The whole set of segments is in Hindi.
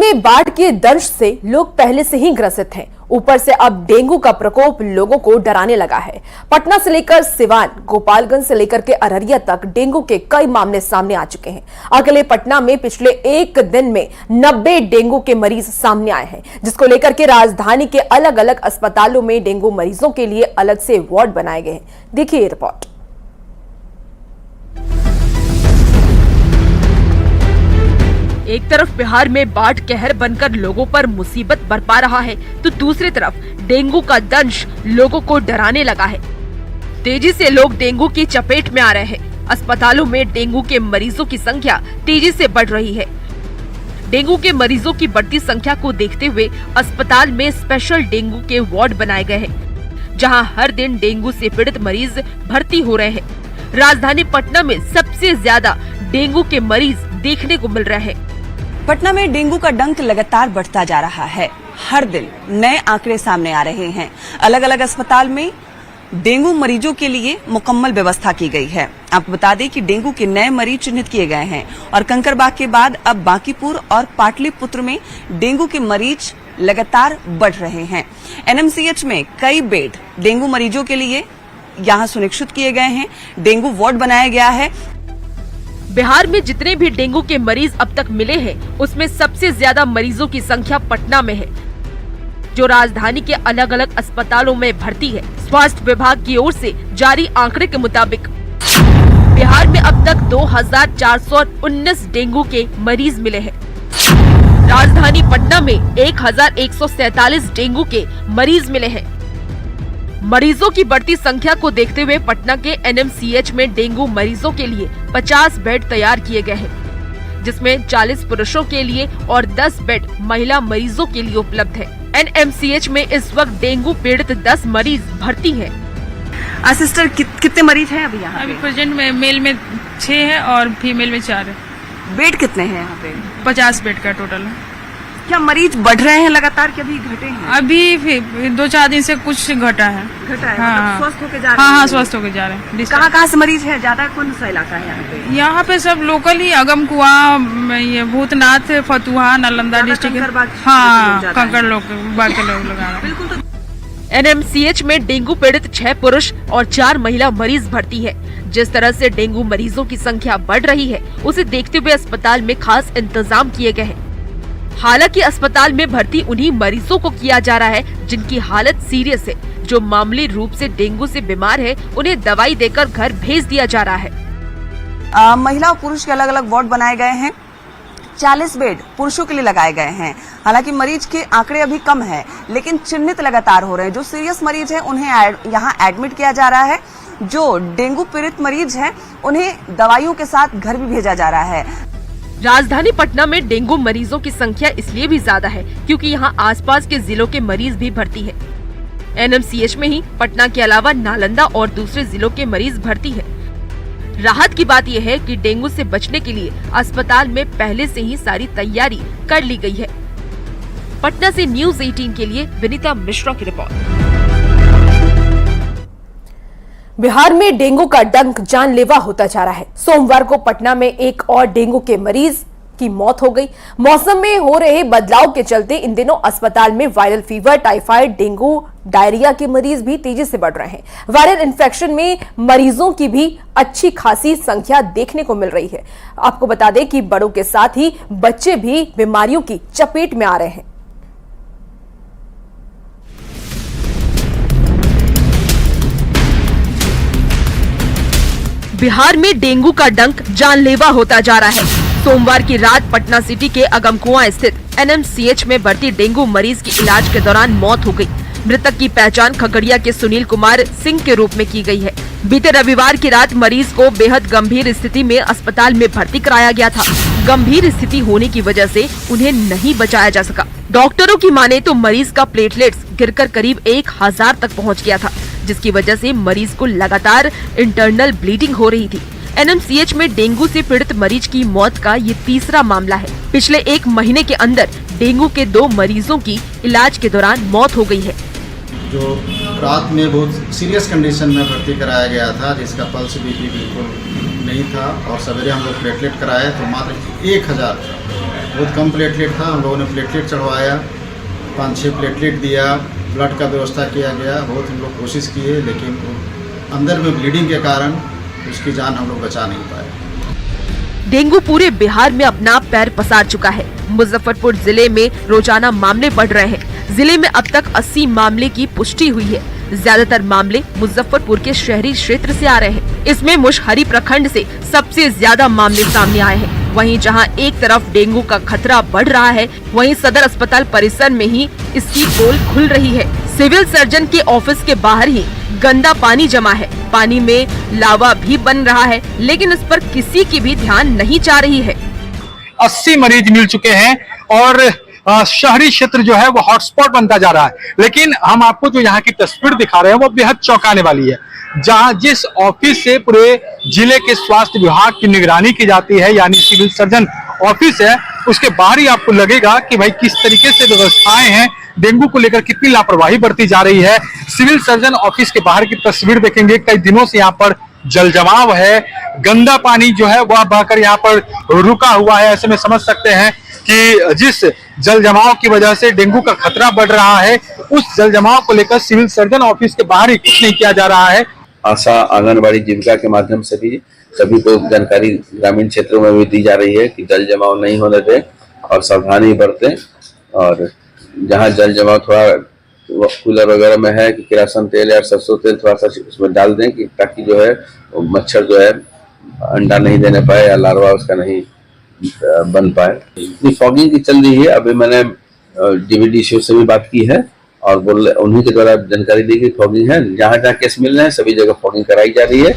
में बाढ़ के दंश से लोग पहले से ही ग्रसित हैं। ऊपर से अब डेंगू का प्रकोप लोगों को डराने लगा है। पटना से लेकर सिवान, गोपालगंज से लेकर के अररिया तक डेंगू के कई मामले सामने आ चुके हैं। अकेले पटना में पिछले एक दिन में 90 डेंगू के मरीज सामने आए हैं, जिसको लेकर के राजधानी के अलग अलग अस्पतालों में डेंगू मरीजों के लिए अलग से वार्ड बनाए गए हैं। देखिए ये रिपोर्ट। एक तरफ बिहार में बाढ़ कहर बनकर लोगों पर मुसीबत बरपा रहा है, तो दूसरी तरफ डेंगू का दंश लोगों को डराने लगा है। तेजी से लोग डेंगू की चपेट में आ रहे हैं। अस्पतालों में डेंगू के मरीजों की संख्या तेजी से बढ़ रही है। डेंगू के मरीजों की बढ़ती संख्या को देखते हुए अस्पताल में स्पेशल डेंगू के वार्ड बनाए गए हैं, जहां हर दिन डेंगू से पीड़ित मरीज भर्ती हो रहे हैं। राजधानी पटना में सबसे ज्यादा डेंगू के मरीज देखने को मिल रहे हैं। पटना में डेंगू का डंक लगातार बढ़ता जा रहा है। हर दिन नए आंकड़े सामने आ रहे हैं। अलग अलग अस्पताल में डेंगू मरीजों के लिए मुकम्मल व्यवस्था की गई है। आपको बता दें कि डेंगू के नए मरीज चिन्हित किए गए हैं और कंकड़बाग के बाद अब बांकीपुर और पाटलिपुत्र में डेंगू के मरीज लगातार बढ़ रहे हैं। एनएमसीएच में कई बेड डेंगू मरीजों के लिए यहाँ सुनिश्चित किए गए हैं। डेंगू वार्ड बनाया गया है। बिहार में जितने भी डेंगू के मरीज अब तक मिले हैं, उसमें सबसे ज्यादा मरीजों की संख्या पटना में है, जो राजधानी के अलग अलग अस्पतालों में भर्ती है। स्वास्थ्य विभाग की ओर से जारी आंकड़े के मुताबिक बिहार में अब तक 2419 डेंगू के मरीज मिले हैं। राजधानी पटना में 1147 डेंगू के मरीज मिले हैं। मरीजों की बढ़ती संख्या को देखते हुए पटना के एनएमसीएच में डेंगू मरीजों के लिए 50 बेड तैयार किए गए हैं, जिसमें 40 पुरुषों के लिए और 10 बेड महिला मरीजों के लिए उपलब्ध है। एनएमसीएच में इस वक्त डेंगू पीड़ित 10 मरीज भर्ती हैं। सिस्टर कितने मरीज हैं अभी यहाँ? अभी प्रेजेंट में मेल में 6 है और फीमेल में 4 है। बेड कितने हैं यहाँ पे? 50 बेड का टोटल है। क्या मरीज बढ़ रहे हैं लगातार कि अभी घटे हैं? अभी 2-4 दिन से कुछ घटा है। घटा है? हाँ, मतलब स्वस्थ होके जा रहे हैं? हाँ, स्वस्थ होके जा रहे हैं। कहाँ से मरीज है? ज्यादा कौन सा इलाका है यहाँ पे? यहाँ पे सब लोकल ही, अगम कुआं, ये भूतनाथ, फतुहा, नालंदा डिस्ट्रिक्ट। हाँ, कंकड़ लोग बाकी लोग लगा रहे हैं। एनएमसीएच में डेंगू पीड़ित 6 पुरुष और 4 महिला मरीज भर्ती है। जिस तरह से डेंगू मरीजों की संख्या बढ़ रही है, उसे देखते हुए अस्पताल में खास इंतजाम किए गए हैं। हालांकि अस्पताल में भर्ती उन्हीं मरीजों को किया जा रहा है जिनकी हालत सीरियस है। जो मामूली रूप से डेंगू से बीमार है, उन्हें दवाई देकर घर भेज दिया जा रहा है। महिला और पुरुष के अलग अलग वार्ड बनाए गए हैं। 40 बेड पुरुषों के लिए लगाए गए हैं। हालांकि मरीज के आंकड़े अभी कम है, लेकिन चिन्हित लगातार हो रहे हैं। जो सीरियस मरीज है उन्हें यहाँ एडमिट किया जा रहा है। जो डेंगू पीड़ित मरीज है उन्हें दवाइयों के साथ घर भी भेजा जा रहा है। राजधानी पटना में डेंगू मरीजों की संख्या इसलिए भी ज्यादा है क्योंकि यहाँ आसपास के जिलों के मरीज भी भर्ती है। एनएमसीएच में ही पटना के अलावा नालंदा और दूसरे जिलों के मरीज भर्ती है। राहत की बात यह है कि डेंगू से बचने के लिए अस्पताल में पहले से ही सारी तैयारी कर ली गई है। पटना से न्यूज़ 18 के लिए विनीता मिश्रा की रिपोर्ट। बिहार में डेंगू का डंक जानलेवा होता जा रहा है। सोमवार को पटना में एक और डेंगू के मरीज की मौत हो गई। मौसम में हो रहे बदलाव के चलते इन दिनों अस्पताल में viral fever, typhoid, dengue, diarrhoea के मरीज भी तेजी से बढ़ रहे हैं। वायरल इन्फेक्शन में मरीजों की भी अच्छी खासी संख्या देखने को मिल रही है। आपको बता दें कि बड़ों के साथ ही बच्चे भी बीमारियों की चपेट में आ रहे हैं। बिहार में डेंगू का डंक जानलेवा होता जा रहा है। सोमवार की रात पटना सिटी के अगमकुआं स्थित एनएमसीएच में भर्ती डेंगू मरीज की इलाज के दौरान मौत हो गई। मृतक की पहचान खगड़िया के सुनील कुमार सिंह के रूप में की गई है। बीते रविवार की रात मरीज को बेहद गंभीर स्थिति में अस्पताल में भर्ती कराया गया था। गंभीर स्थिति होने की वजह से उन्हें नहीं बचाया जा सका। डॉक्टरों की माने तो मरीज का प्लेटलेट्स गिरकर करीब 1000 तक पहुंच गया था, जिसकी वजह से मरीज को लगातार इंटरनल ब्लीडिंग हो रही थी। एनएमसीएच में डेंगू से पीड़ित मरीज की मौत का ये तीसरा मामला है। पिछले 1 महीने के अंदर डेंगू के 2 मरीजों की इलाज के दौरान मौत हो गई है। जो रात में बहुत सीरियस कंडीशन में भर्ती कराया गया था, जिसका पल्स बीपी बिल्कुल नहीं था, और सवेरे हम लोग प्लेटलेट कराए तो मात्र 1000 बहुत कम प्लेटलेट था। हम लोगों ने प्लेटलेट चढ़वाया, 5-6 प्लेटलेट दिया, ब्लड का व्यवस्था किया गया। बहुत हम लोग कोशिश किए, लेकिन अंदर में ब्लीडिंग के कारण उसकी जान हम लोग बचा नहीं पाए। डेंगू पूरे बिहार में अपना पैर पसार चुका है। मुजफ्फरपुर जिले में रोजाना मामले बढ़ रहे हैं। जिले में अब तक 80 मामले की पुष्टि हुई है। ज्यादातर मामले मुजफ्फरपुर के शहरी क्षेत्र से आ रहे हैं। इसमें मुशहरी प्रखंड से सबसे ज्यादा मामले सामने आए हैं। वहीं जहां एक तरफ डेंगू का खतरा बढ़ रहा है, वहीं सदर अस्पताल परिसर में ही इसकी पोल खुल रही है। सिविल सर्जन के ऑफिस के बाहर ही गंदा पानी जमा है। पानी में लावा भी बन रहा है, लेकिन इस पर किसी की भी ध्यान नहीं जा रही है। 80 मरीज मिल चुके हैं और शहरी क्षेत्र जो है वो हॉटस्पॉट बनता जा रहा है। लेकिन हम आपको जो यहाँ की तस्वीर दिखा रहे हैं वो बेहद चौंकाने वाली है। जहाँ जिस ऑफिस से पूरे जिले के स्वास्थ्य विभाग की निगरानी की जाती है, यानी सिविल सर्जन ऑफिस है, उसके बाहर ही आपको लगेगा कि भाई किस तरीके से व्यवस्थाएं हैं, डेंगू को लेकर कितनी लापरवाही बरती जा रही है। सिविल सर्जन ऑफिस के बाहर की तस्वीर देखेंगे, कई दिनों से यहाँ पर जल जमाव है, गंदा पानी जो है वह बहकर यहाँ पर रुका हुआ है। ऐसे में समझ सकते हैं कि जिस जल जमाव की वजह से डेंगू का खतरा बढ़ रहा है, उस जल जमाव को लेकर सिविल सर्जन ऑफिस के बाहर ही कुछ नहीं किया जा रहा है। आशा आंगनबाड़ी जीविका के माध्यम से भी सभी को जानकारी ग्रामीण क्षेत्रों में भी दी जा रही है कि जल जमाव नहीं होने दें और सावधानी बरतें। और जहां जल जमाव थोड़ा कूलर वगैरह में है कि किरासन तेल या सरसों तेल थोड़ा सा उसमें डाल दें, कि ताकि जो है मच्छर जो है अंडा नहीं देने पाए या लार्वा उसका नहीं बन पाए। फॉगिंग की चल रही है। अभी मैंने डीवीडीसीओ से भी बात की है और बोल उन्हीं के द्वारा जानकारी दी कि फॉगिंग है। जहाँ जहाँ केस मिल रहे हैं सभी जगह फॉगिंग कराई जा रही है।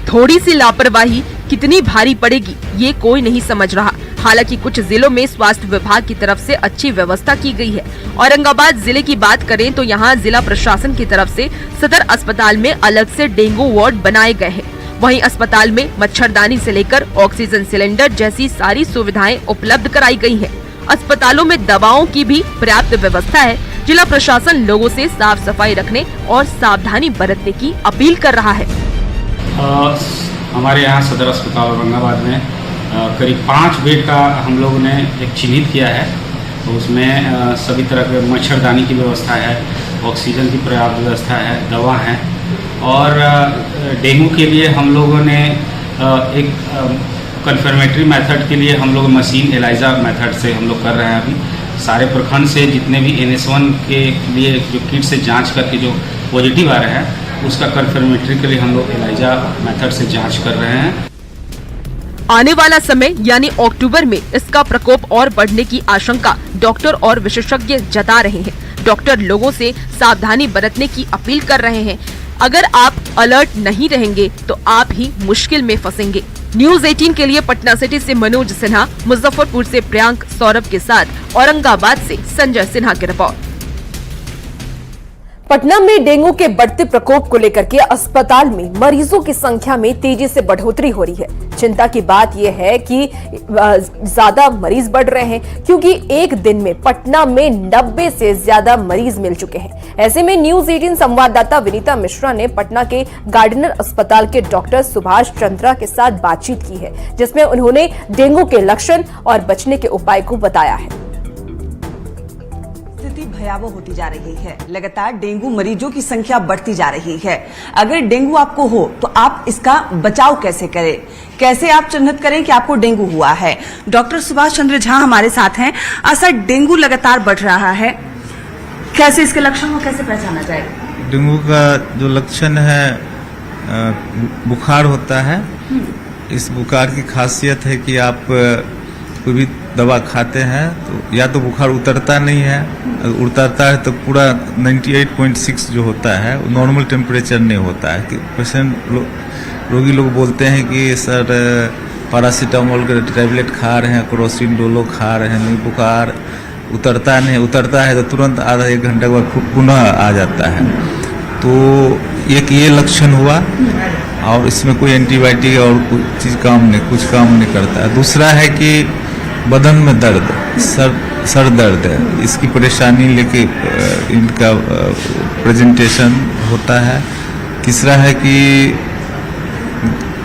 थोड़ी सी लापरवाही कितनी भारी पड़ेगी ये कोई नहीं समझ रहा। हालांकि कुछ जिलों में स्वास्थ्य विभाग की तरफ से अच्छी व्यवस्था की गई है। औरंगाबाद जिले की बात करें तो यहाँ जिला प्रशासन की तरफ से सदर अस्पताल में अलग से डेंगू वार्ड बनाए गए हैं। वहीं अस्पताल में मच्छरदानी से लेकर ऑक्सीजन सिलेंडर जैसी सारी सुविधाएं उपलब्ध कराई गई हैं। अस्पतालों में दवाओं की भी पर्याप्त व्यवस्था है। जिला प्रशासन लोगों से साफ सफाई रखने और सावधानी बरतने की अपील कर रहा है। हमारे यहाँ सदर अस्पताल औरंगाबाद में करीब 5 बेड का हम लोगों ने एक चिन्हित किया है। तो उसमें सभी तरह के मच्छरदानी की व्यवस्था है, ऑक्सीजन की पर्याप्त व्यवस्था है, दवा है। और डेंगू के लिए हम लोगों ने एक कन्फर्मेटरी मेथड के लिए हम लोग मशीन एलाइजा मेथड से हम लोग कर रहे हैं। अभी सारे प्रखंड से जितने भी NS1 के लिए जो किट से जांच करके जो पॉजिटिव आ रहे हैं, उसका कन्फर्मेटरी के लिए हम लोग एलाइजा मेथड से जांच कर रहे हैं। आने वाला समय यानी अक्टूबर में इसका प्रकोप और बढ़ने की आशंका डॉक्टर और विशेषज्ञ जता रहे हैं। डॉक्टर लोगों से सावधानी बरतने की अपील कर रहे हैं। अगर आप अलर्ट नहीं रहेंगे तो आप ही मुश्किल में फंसेंगे। न्यूज़ 18 के लिए पटना सिटी से मनोज सिन्हा, मुजफ्फरपुर से प्रियांक सौरभ के साथ औरंगाबाद से संजय सिन्हा की रिपोर्ट। पटना में डेंगू के बढ़ते प्रकोप को लेकर के अस्पताल में मरीजों की संख्या में तेजी से बढ़ोतरी हो रही है। चिंता की बात यह है कि ज्यादा मरीज बढ़ रहे हैं, क्योंकि एक दिन में पटना में 90 से ज्यादा मरीज मिल चुके हैं। ऐसे में न्यूज़ 18 संवाददाता विनीता मिश्रा ने पटना के गार्डनर अस्पताल के डॉक्टर सुभाष चंद्रा के साथ बातचीत की है, जिसमें उन्होंने डेंगू के लक्षण और बचने के उपाय को बताया है। भयावह होती जा रही है। लगातार डेंगू मरीजों की संख्या बढ़ती जा रही है। अगर डेंगू आपको हो तो आप इसका बचाव कैसे करें, कैसे आप चिन्हित करें कि आपको डेंगू हुआ है। डॉक्टर सुभाष चंद्र झा हमारे साथ हैं। सर, डेंगू लगातार बढ़ रहा है, कैसे इसके लक्षण को कैसे पहचाना जाए? डेंगू का जो लक्षण है बुखार होता है। इस बुखार की खासियत है कि आप कोई भी दवा खाते हैं तो या तो बुखार उतरता नहीं है, अगर उतरता है तो पूरा 98.6 जो होता है वो नॉर्मल टेम्परेचर नहीं होता है। कि पेशेंट रोगी लोग बोलते हैं कि सर पैरासीटामोल का टैबलेट खा रहे हैं, क्रोसिन डोलो खा रहे हैं, नहीं बुखार उतरता नहीं। उतरता है तो तुरंत आधा 1 घंटे के बाद पुनः आ जाता है। तो एक ये लक्षण हुआ, और इसमें कोई एंटीबायोटिक और कुछ चीज़ कुछ काम नहीं करता है। दूसरा है कि बदन में दर्द, सर दर्द है, इसकी परेशानी लेके इनका प्रेजेंटेशन होता है। तीसरा है कि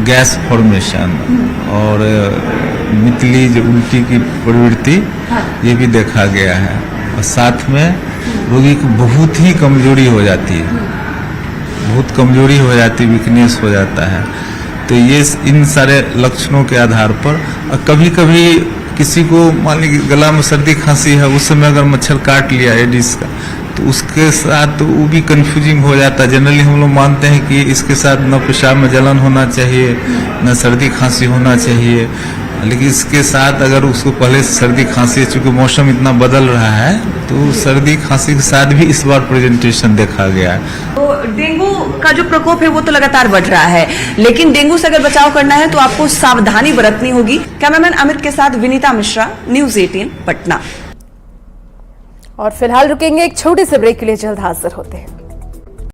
गैस फॉर्मेशन, और मितली, जो उल्टी की प्रवृत्ति, ये भी देखा गया है। और साथ में रोगी को बहुत ही कमजोरी हो जाती है, बहुत कमजोरी हो जाती है, वीकनेस हो जाता है। तो ये इन सारे लक्षणों के आधार पर कभी कभी किसी को मान लीजिए गला में सर्दी खांसी है, उस समय अगर मच्छर काट लिया एडिस का, तो उसके साथ वो भी कंफ्यूजिंग हो जाता है। जनरली हम लोग मानते हैं कि इसके साथ न पेशाब में जलन होना चाहिए, न सर्दी खांसी होना चाहिए, लेकिन इसके साथ अगर उसको पहले सर्दी खांसी, चूंकि मौसम इतना बदल रहा है, तो सर्दी खांसी के साथ भी इस बार प्रेजेंटेशन देखा गया है। तो डेंगू का जो प्रकोप है वो तो लगातार बढ़ रहा है, लेकिन डेंगू से अगर बचाव करना है तो आपको सावधानी बरतनी होगी। कैमरामैन अमित के साथ विनीता मिश्रा, न्यूज 18 पटना। और फिलहाल रुकेंगे एक छोटे से ब्रेक के लिए, जल्द हाजिर होते हैं।